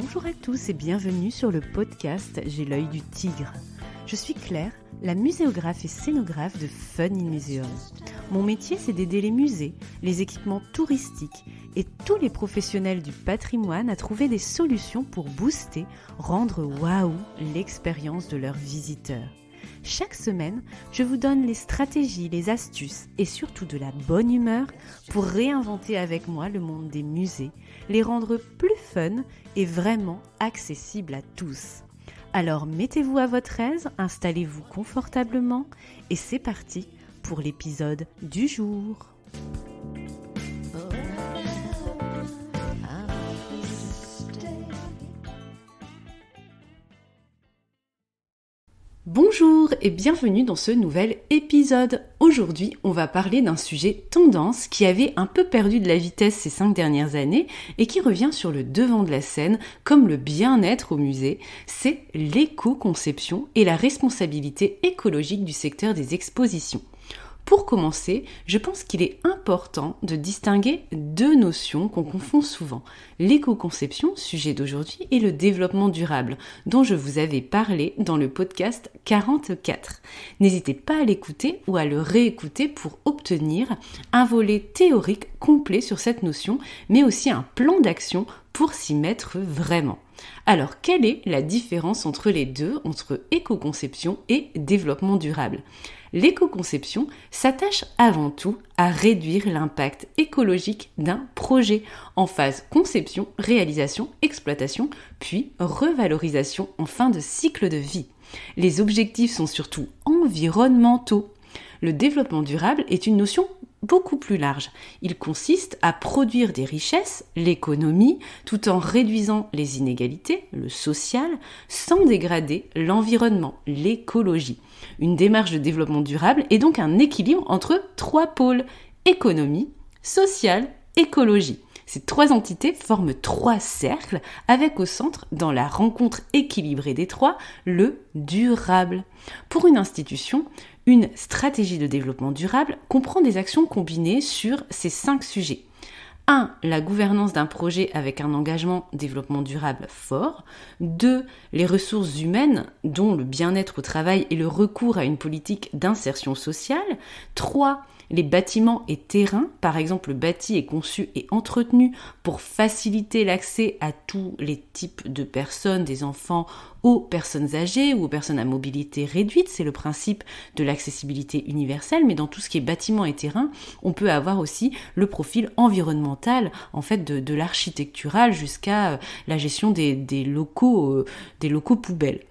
Bonjour à tous et bienvenue sur le podcast J'ai l'œil du tigre. Je suis Claire, la muséographe et scénographe de Fun in Museum. Mon métier, c'est d'aider les musées, les équipements touristiques et tous les professionnels du patrimoine à trouver des solutions pour booster, rendre waouh l'expérience de leurs visiteurs. Chaque semaine, je vous donne les stratégies, les astuces et surtout de la bonne humeur pour réinventer avec moi le monde des musées, les rendre plus fun et vraiment accessibles à tous. Alors mettez-vous à votre aise, installez-vous confortablement et c'est parti pour l'épisode du jour. Bonjour et bienvenue dans ce nouvel épisode. Aujourd'hui, on va parler d'un sujet tendance qui avait un peu perdu de la vitesse ces 5 dernières années et qui revient sur le devant de la scène comme le bien-être au musée. C'est l'éco-conception et la responsabilité écologique du secteur des expositions. Pour commencer, je pense qu'il est important de distinguer deux notions qu'on confond souvent. L'éco-conception, sujet d'aujourd'hui, et le développement durable, dont je vous avais parlé dans le podcast 44. N'hésitez pas à l'écouter ou à le réécouter pour obtenir un volet théorique complet sur cette notion, mais aussi un plan d'action pour s'y mettre vraiment. Alors, quelle est la différence entre les deux, entre éco-conception et développement durable ? L'éco-conception s'attache avant tout à réduire l'impact écologique d'un projet en phase conception, réalisation, exploitation, puis revalorisation en fin de cycle de vie. Les objectifs sont surtout environnementaux. Le développement durable est une notion beaucoup plus large. Il consiste à produire des richesses, l'économie, tout en réduisant les inégalités, le social, sans dégrader l'environnement, l'écologie. Une démarche de développement durable est donc un équilibre entre 3 pôles, économie, social, écologie. Ces 3 entités forment 3 cercles avec au centre, dans la rencontre équilibrée des 3, le durable. Pour une institution, une stratégie de développement durable comprend des actions combinées sur ces 5 sujets. 1. La gouvernance d'un projet avec un engagement développement durable fort. 2. Les ressources humaines, dont le bien-être au travail et le recours à une politique d'insertion sociale. 3. Les bâtiments et terrains, par exemple le bâti est conçu et entretenu pour faciliter l'accès à tous les types de personnes, des enfants aux personnes âgées ou aux personnes à mobilité réduite, c'est le principe de l'accessibilité universelle, mais dans tout ce qui est bâtiments et terrains, on peut avoir aussi le profil environnemental, en fait de l'architectural jusqu'à la gestion des locaux poubelles.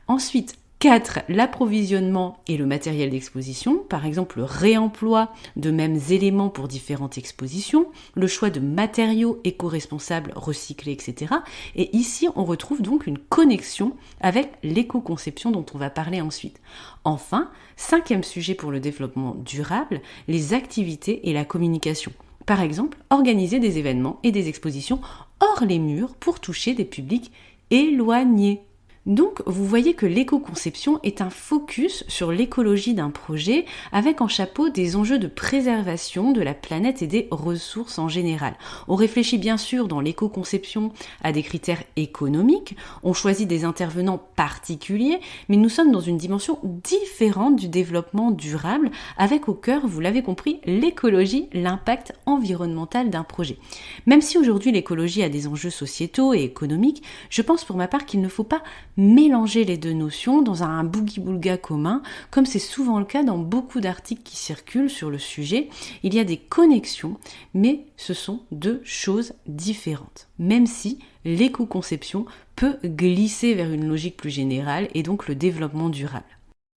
Ensuite, 4. L'approvisionnement et le matériel d'exposition, par exemple le réemploi de mêmes éléments pour différentes expositions, le choix de matériaux éco-responsables, recyclés, etc. Et ici, on retrouve donc une connexion avec l'éco-conception dont on va parler ensuite. Enfin, 5e sujet pour le développement durable, les activités et la communication. Par exemple, organiser des événements et des expositions hors les murs pour toucher des publics éloignés. Donc, vous voyez que l'éco-conception est un focus sur l'écologie d'un projet avec en chapeau des enjeux de préservation de la planète et des ressources en général. On réfléchit bien sûr dans l'éco-conception à des critères économiques, on choisit des intervenants particuliers, mais nous sommes dans une dimension différente du développement durable avec au cœur, vous l'avez compris, l'écologie, l'impact environnemental d'un projet. Même si aujourd'hui l'écologie a des enjeux sociétaux et économiques, je pense pour ma part qu'il ne faut pas mélanger les deux notions dans un boogie-boulga commun, comme c'est souvent le cas dans beaucoup d'articles qui circulent sur le sujet. Il y a des connexions, mais ce sont 2 choses différentes. Même si l'éco-conception peut glisser vers une logique plus générale et donc le développement durable.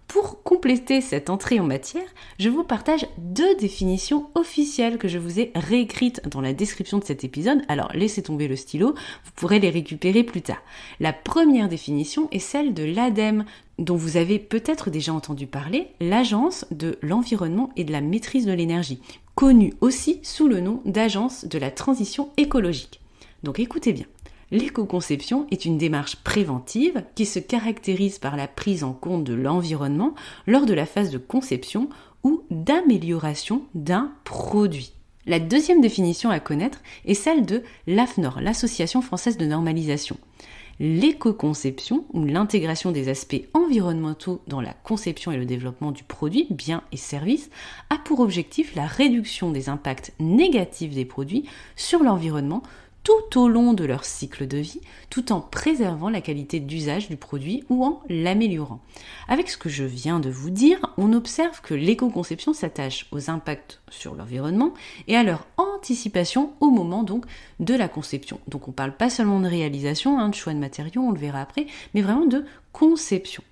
Pour compléter cette entrée en matière, je vous partage 2 définitions officielles que je vous ai réécrites dans la description de cet épisode. Alors laissez tomber le stylo, vous pourrez les récupérer plus tard. La première définition est celle de l'ADEME, dont vous avez peut-être déjà entendu parler, l'Agence de l'environnement et de la maîtrise de l'énergie, connue aussi sous le nom d'Agence de la transition écologique. Donc écoutez bien. L'éco-conception est une démarche préventive qui se caractérise par la prise en compte de l'environnement lors de la phase de conception ou d'amélioration d'un produit. La deuxième définition à connaître est celle de l'AFNOR, l'Association française de normalisation. L'éco-conception, ou l'intégration des aspects environnementaux dans la conception et le développement du produit, bien et service, a pour objectif la réduction des impacts négatifs des produits sur l'environnement tout au long de leur cycle de vie, tout en préservant la qualité d'usage du produit ou en l'améliorant. Avec ce que je viens de vous dire, on observe que l'éco-conception s'attache aux impacts sur l'environnement et à leur anticipation au moment donc de la conception. Donc on ne parle pas seulement de réalisation, de choix de matériaux, on le verra après, mais vraiment de conception.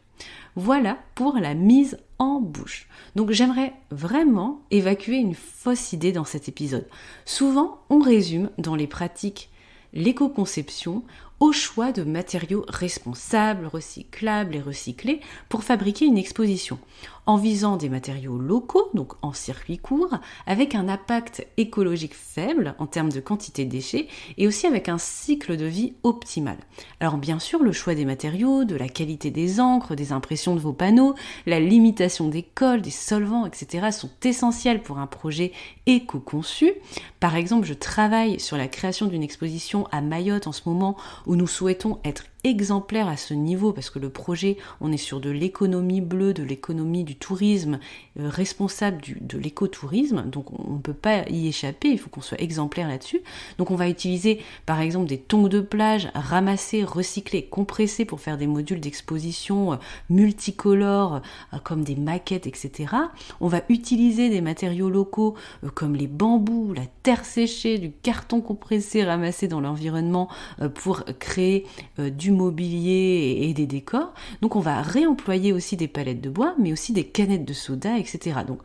Voilà pour la mise en bouche. Donc j'aimerais vraiment évacuer une fausse idée dans cet épisode. Souvent, on résume dans les pratiques l'éco-conception au choix de matériaux responsables, recyclables et recyclés pour fabriquer une exposition, en visant des matériaux locaux, donc en circuit court, avec un impact écologique faible en termes de quantité de déchets et aussi avec un cycle de vie optimal. Alors bien sûr, le choix des matériaux, de la qualité des encres, des impressions de vos panneaux, la limitation des cols, des solvants, etc. sont essentiels pour un projet éco-conçu. Par exemple, je travaille sur la création d'une exposition à Mayotte en ce moment où nous souhaitons être exemplaires à ce niveau parce que le projet, on est sur de l'économie bleue, de l'économie du tourisme, responsable de l'écotourisme, donc on ne peut pas y échapper, il faut qu'on soit exemplaire là-dessus. Donc on va utiliser par exemple des tongs de plage ramassés, recyclés, compressés pour faire des modules d'exposition multicolores comme des maquettes, etc. On va utiliser des matériaux locaux comme les bambous, la terre séchée, du carton compressé ramassé dans l'environnement pour créer du mobilier et des décors. Donc on va réemployer aussi des palettes de bois, mais aussi des canettes de soda, etc. Donc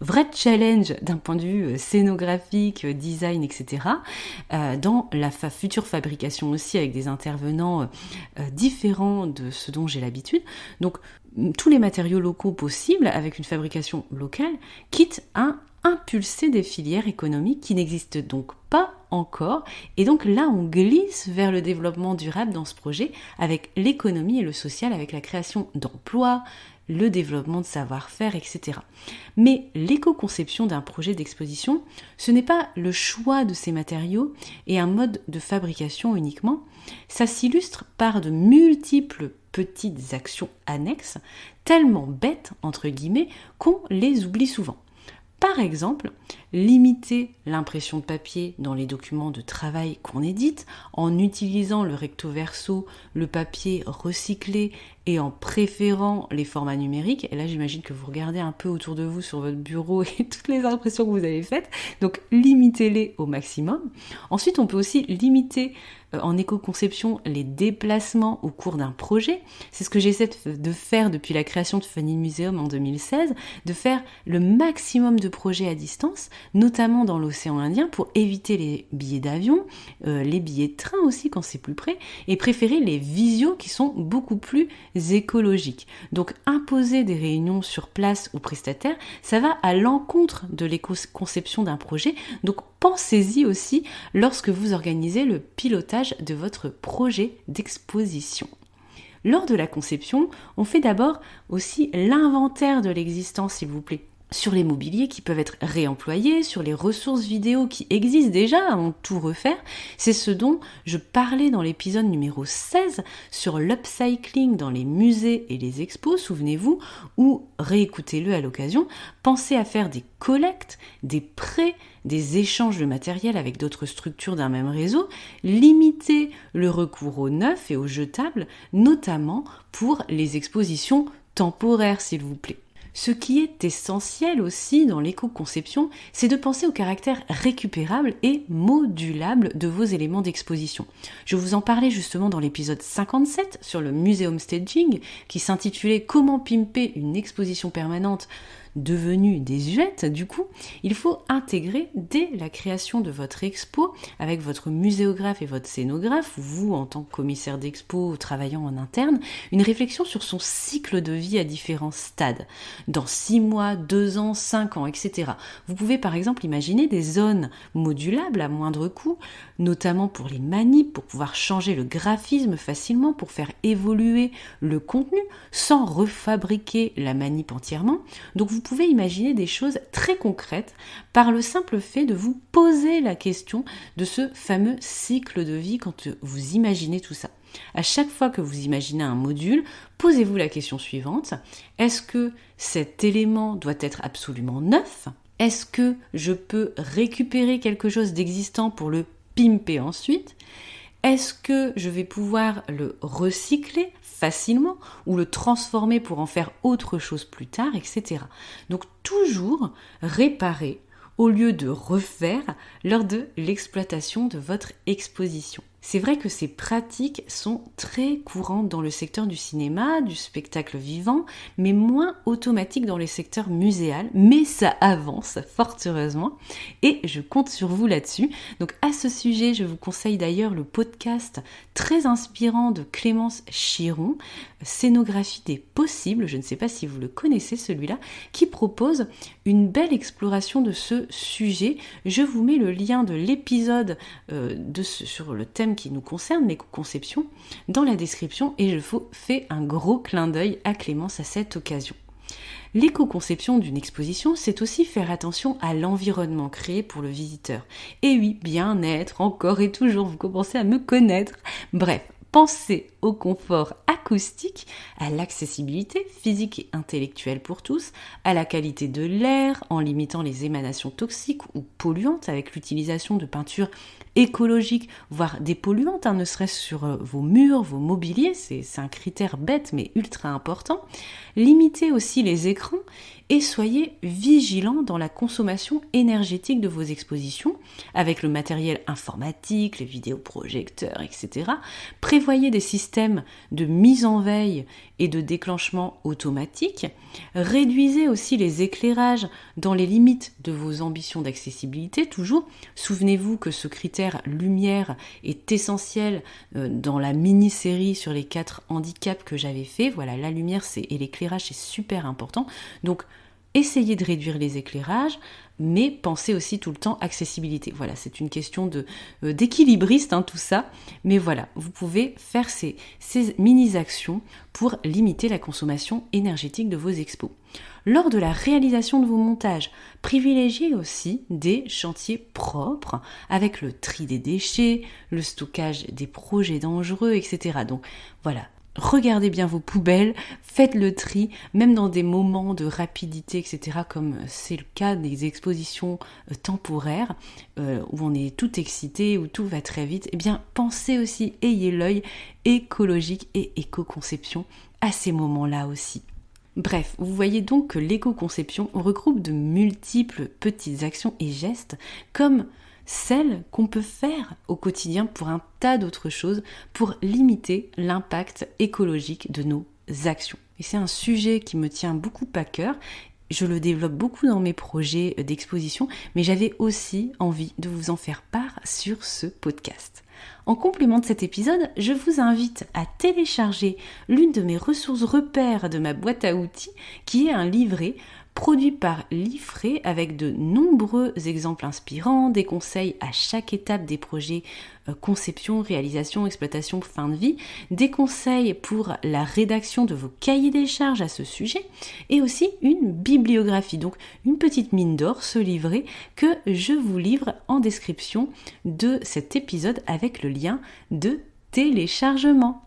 vrai challenge d'un point de vue scénographique, design, etc. Dans la future fabrication aussi avec des intervenants différents de ce dont j'ai l'habitude. Donc tous les matériaux locaux possibles avec une fabrication locale, quitte à impulser des filières économiques qui n'existent donc pas encore. Et donc là, on glisse vers le développement durable dans ce projet avec l'économie et le social, avec la création d'emplois, le développement de savoir-faire, etc. Mais l'éco-conception d'un projet d'exposition, ce n'est pas le choix de ces matériaux et un mode de fabrication uniquement. Ça s'illustre par de multiples petites actions annexes, tellement bêtes, entre guillemets, qu'on les oublie souvent. Par exemple, limiter l'impression de papier dans les documents de travail qu'on édite en utilisant le recto verso, le papier recyclé et en préférant les formats numériques. Et là, j'imagine que vous regardez un peu autour de vous sur votre bureau et toutes les impressions que vous avez faites. Donc, limitez-les au maximum. Ensuite, on peut aussi limiter en éco-conception les déplacements au cours d'un projet. C'est ce que j'essaie de faire depuis la création de Funny Museum en 2016, de faire le maximum de projets à distance, notamment dans l'océan Indien, pour éviter les billets d'avion, les billets de train aussi quand c'est plus près, et préférer les visios qui sont beaucoup plus écologiques. Donc imposer des réunions sur place aux prestataires, ça va à l'encontre de l'éco-conception d'un projet. Donc pensez-y aussi lorsque vous organisez le pilotage de votre projet d'exposition. Lors de la conception, on fait d'abord aussi l'inventaire de l'existant, s'il vous plaît, sur les mobiliers qui peuvent être réemployés, sur les ressources vidéo qui existent déjà avant de tout refaire. C'est ce dont je parlais dans l'épisode numéro 16 sur l'upcycling dans les musées et les expos, souvenez-vous, ou réécoutez-le à l'occasion. Pensez à faire des collectes, des prêts, des échanges de matériel avec d'autres structures d'un même réseau, limiter le recours au neuf et au jetable, notamment pour les expositions temporaires, s'il vous plaît. Ce qui est essentiel aussi dans l'éco-conception, c'est de penser au caractère récupérable et modulable de vos éléments d'exposition. Je vous en parlais justement dans l'épisode 57 sur le museum staging qui s'intitulait « Comment pimper une exposition permanente ?» devenue désuète. Du coup, il faut intégrer dès la création de votre expo avec votre muséographe et votre scénographe, vous en tant que commissaire d'expo travaillant en interne, une réflexion sur son cycle de vie à différents stades, dans 6 mois, 2 ans, 5 ans, etc. Vous pouvez par exemple imaginer des zones modulables à moindre coût, notamment pour les manips, pour pouvoir changer le graphisme facilement, pour faire évoluer le contenu sans refabriquer la manip entièrement. Donc vous pouvez imaginer des choses très concrètes par le simple fait de vous poser la question de ce fameux cycle de vie quand vous imaginez tout ça. À chaque fois que vous imaginez un module, posez-vous la question suivante. Est-ce que cet élément doit être absolument neuf ? Est-ce que je peux récupérer quelque chose d'existant pour le pimper ensuite ? Est-ce que je vais pouvoir le recycler facilement ou le transformer pour en faire autre chose plus tard, etc. Donc toujours réparer au lieu de refaire lors de l'exploitation de votre exposition. C'est vrai que ces pratiques sont très courantes dans le secteur du cinéma, du spectacle vivant, mais moins automatiques dans les secteurs muséal, mais ça avance, fort heureusement, et je compte sur vous là-dessus. Donc à ce sujet, je vous conseille d'ailleurs le podcast très inspirant de Clémence Chiron, Scénographie des possibles, je ne sais pas si vous le connaissez celui-là, qui propose une belle exploration de ce sujet. Je vous mets le lien de l'épisode sur le thème qui nous concerne, l'éco-conception, dans la description et je vous fais un gros clin d'œil à Clémence à cette occasion. L'éco-conception d'une exposition, c'est aussi faire attention à l'environnement créé pour le visiteur. Et oui, bien-être, encore et toujours, vous commencez à me connaître. Bref, pensez au confort acoustique, à l'accessibilité physique et intellectuelle pour tous, à la qualité de l'air en limitant les émanations toxiques ou polluantes avec l'utilisation de peintures écologiques, voire dépolluantes, ne serait-ce sur vos murs, vos mobiliers, c'est un critère bête mais ultra important. Limitez aussi les écrans et soyez vigilants dans la consommation énergétique de vos expositions avec le matériel informatique, les vidéoprojecteurs, etc. Prévoyez des systèmes de mise en veille et de déclenchement automatique. Réduisez aussi les éclairages dans les limites de vos ambitions d'accessibilité. Toujours, souvenez-vous que ce critère lumière est essentiel dans la mini-série sur les 4 handicaps que j'avais fait. Voilà, la lumière et l'éclairage, c'est super important. Donc, essayez de réduire les éclairages, mais pensez aussi tout le temps accessibilité. Voilà, c'est une question d'équilibriste, tout ça. Mais voilà, vous pouvez faire ces mini-actions pour limiter la consommation énergétique de vos expos. Lors de la réalisation de vos montages, privilégiez aussi des chantiers propres avec le tri des déchets, le stockage des projets dangereux, etc. Donc voilà. Regardez bien vos poubelles, faites le tri, même dans des moments de rapidité, etc., comme c'est le cas des expositions temporaires, où on est tout excité, où tout va très vite. Eh bien, pensez aussi, ayez l'œil écologique et éco-conception à ces moments-là aussi. Bref, vous voyez donc que l'éco-conception regroupe de multiples petites actions et gestes, comme celles qu'on peut faire au quotidien pour un tas d'autres choses pour limiter l'impact écologique de nos actions. Et c'est un sujet qui me tient beaucoup à cœur. Je le développe beaucoup dans mes projets d'exposition, mais j'avais aussi envie de vous en faire part sur ce podcast. En complément de cet épisode, je vous invite à télécharger l'une de mes ressources repères de ma boîte à outils, qui est un livret produit par Liffré avec de nombreux exemples inspirants, des conseils à chaque étape des projets conception, réalisation, exploitation, fin de vie, des conseils pour la rédaction de vos cahiers des charges à ce sujet et aussi une bibliographie, donc une petite mine d'or, ce livret que je vous livre en description de cet épisode avec le lien de téléchargement.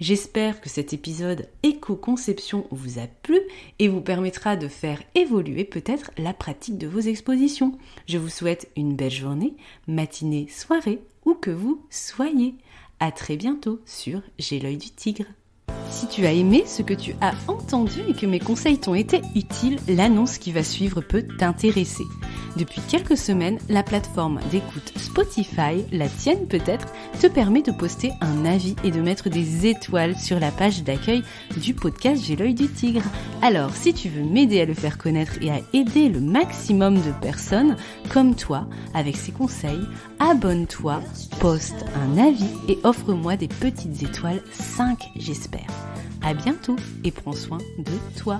J'espère que cet épisode éco-conception vous a plu et vous permettra de faire évoluer peut-être la pratique de vos expositions. Je vous souhaite une belle journée, matinée, soirée, où que vous soyez. À très bientôt sur J'ai l'œil du tigre. Si tu as aimé ce que tu as entendu et que mes conseils t'ont été utiles, l'annonce qui va suivre peut t'intéresser. Depuis quelques semaines, la plateforme d'écoute Spotify, la tienne peut-être, te permet de poster un avis et de mettre des étoiles sur la page d'accueil du podcast J'ai l'œil du tigre. Alors, si tu veux m'aider à le faire connaître et à aider le maximum de personnes comme toi avec ces conseils, abonne-toi, poste un avis et offre-moi des petites étoiles, 5 j'espère. À bientôt et prends soin de toi.